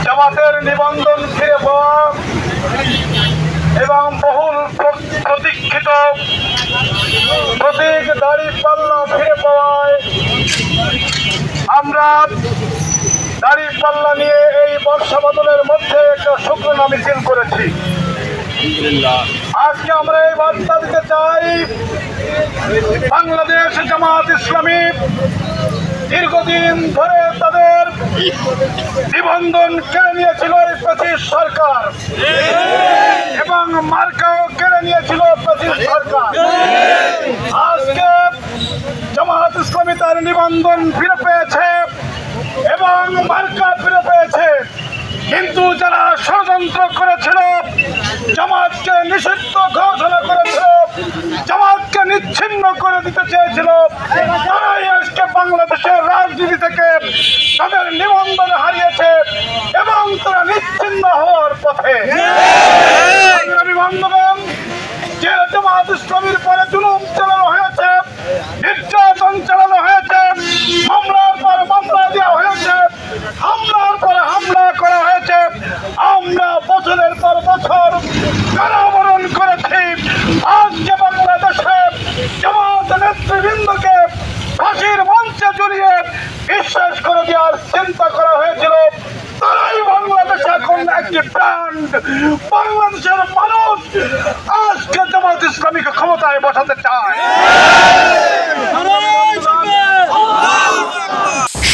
জামাতের নিবন্ধন ফিরে পাওয়া এবং বহুল প্রতীক্ষিত প্রতীক দাঁড়িপাল্লা ফিরে পাওয়ায় আমরা দাঁড়িপাল্লা নিয়ে এই বর্ষা বদলের মধ্যে একটা শুকনো মিছিল করেছি। আজকে আমরা এই বার্তা দিতে চাই, বাংলাদেশ জামাত ইসলামী দীর্ঘদিন ধরে তাদের নিবন্ধন কেড়ে নিয়েছিল এই ব্রিটিশ সরকার এবং মার্কাও কেড়ে নিয়েছিল ব্রিটিশ সরকার। আজকে জামাত ইসলামী তার নিবন্ধন ফিরে পেয়েছে এবং মার্কা ফিরে পেয়েছে, কিন্তু যারা ষড়যন্ত্র করেছিল, জামাতকে নিষিদ্ধ ঘোষণা করেছিল, জামাতকে নিচ্ছিন্ন করে দিতে চেয়েছিল, তারাই আজকে বাংলাদেশের রাজনীতি থেকে তাদের নিবন্ধন হারিয়েছে এবং তারা নিচ্ছিন্ন হওয়ার পথে। বন্ধুগণ, যে জামাত ইসলামীর পরে জুলুম চালানো হয়েছে, নির্যাতন চালানো হয়েছে, মামলার পর মামলা দেওয়া হয়েছে, হামলার পরে হামলা করা হয়েছে, আমরা বছরের পর বছর কারাবরণ করেছি। আজকে বাংলাদেশে জামাত নেতৃবৃন্দকে ফাঁসির মঞ্চে জড়িয়ে বিশ্বাস করে দেওয়ার চিন্তা করা হয়েছিল। তারাই বাংলাদেশে এখন একটি ব্র্যান্ড। বাংলাদেশের মানুষ আজকে জামাত ইসলামীকে ক্ষমতায় বসাতে চায়।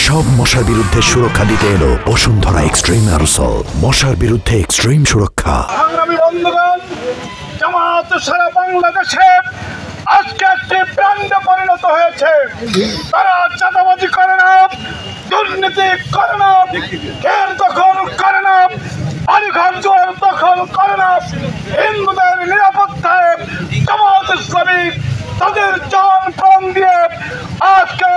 সব মশার বিরুদ্ধে সুরক্ষা দিতে এলো বসুন্ধরা এক্সট্রিম অ্যারোসল, মশার বিরুদ্ধে এক্সট্রিম সুরক্ষা। সংগ্রামী বন্ধুগণ, জামাত সারা বাংলাদেশে আজকে একটি ব্র্যান্ডে পরিণত হয়েছে। তারা চাঁদাবাজি করে না, দুর্নীতি করে না, ঘের দখল করে না, বাড়িঘর জোয়ার দখল করে না। হিন্দুদের নিরাপত্তায় জামাত ইসলামী তাদের জান প্রাণ দিয়ে আজকে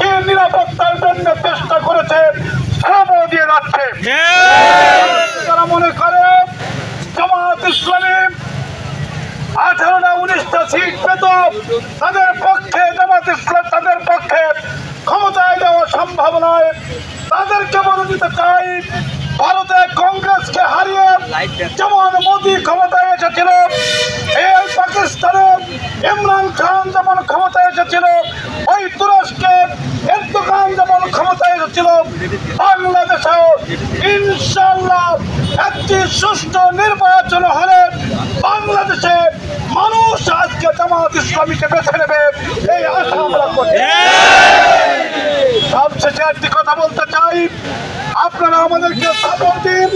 এই নিরাপত্তার জন্য চেষ্টা করেছে, শ্রম দিয়ে যাচ্ছে। তারা মনে করে জামাত ইসলামী 18টা 19টা সিট পেত, তাদের পক্ষে জামাত ইসলাম তাদের পক্ষে ক্ষমতায় দেওয়া সম্ভব নয়। তাদেরকে বলে দিতে চাই, ভারতে কংগ্রেসকে হারিয়ে যেমন মোদী ক্ষমতায় এসেছিল, এই পাকিস্তানে ইমরান খান যেমন ক্ষমতায় এসেছিল, ওই তুরস্কে এরদোগান যেমন ক্ষমতায় এসেছিল, বাংলাদেশেও ইনশাআল্লাহ একটি সুষ্ঠু নির্বাচন হলে বাংলাদেশে মানুষ আজকে জামাত ইসলামীকে বেছে নেবে, এই আশা আমরা করি। সবশেষে একটি কথা বলতে চাই, আপনারা আমাদেরকে সাপোর্ট দিন,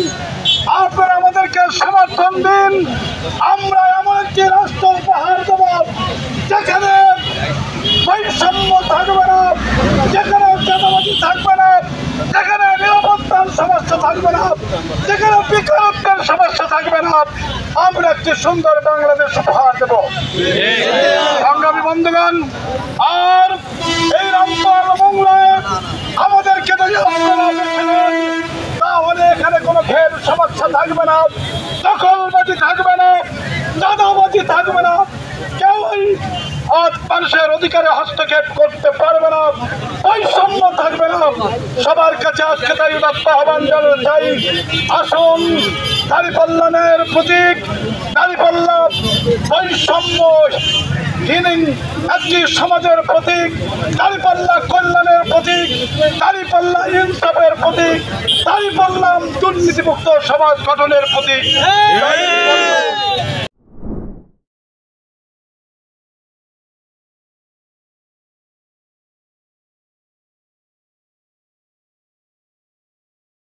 আপনারা আমাদেরকে সমর্থন দিন। আমরা এমন একটি রাষ্ট্র উপহার দেব যেখানে বৈষম্য থাকবে না, যেখানে চাঁদাবাজি থাকবে না, যেখানে নিরাপত্তার সমস্যা থাকবে না, যেখানে বেকারত্বের সমস্যা থাকবে না। আমরা একটি সুন্দর বাংলাদেশ উপহার দেব। সংগ্রামী বন্ধুগণ, আর এই রামপাল বাংলায় আমাদেরকে যদি আপনারা দেখেন, তাহলে এখানে কোনো ঘের সমস্যা থাকবে না, দখলবাজি থাকবে না, চাঁদাবাজি থাকবে না, কেউই মানুষের অধিকারে হস্তক্ষেপ করতে পারবে না, বৈষম্য থাকবে না। সবার কাছে আজকে তাই আহ্বান জানাতে চাই, আসুন দাঁড়িপাল্লার প্রতীক, দাঁড়িপাল্লা বৈষম্যহীন একটি সমাজের প্রতীক, দাঁড়িপাল্লা কল্যাণের প্রতীক, দাঁড়িপাল্লা ইনসাফের প্রতীক, দাঁড়িপাল্লা দুর্নীতিমুক্ত সমাজ গঠনের প্রতীক।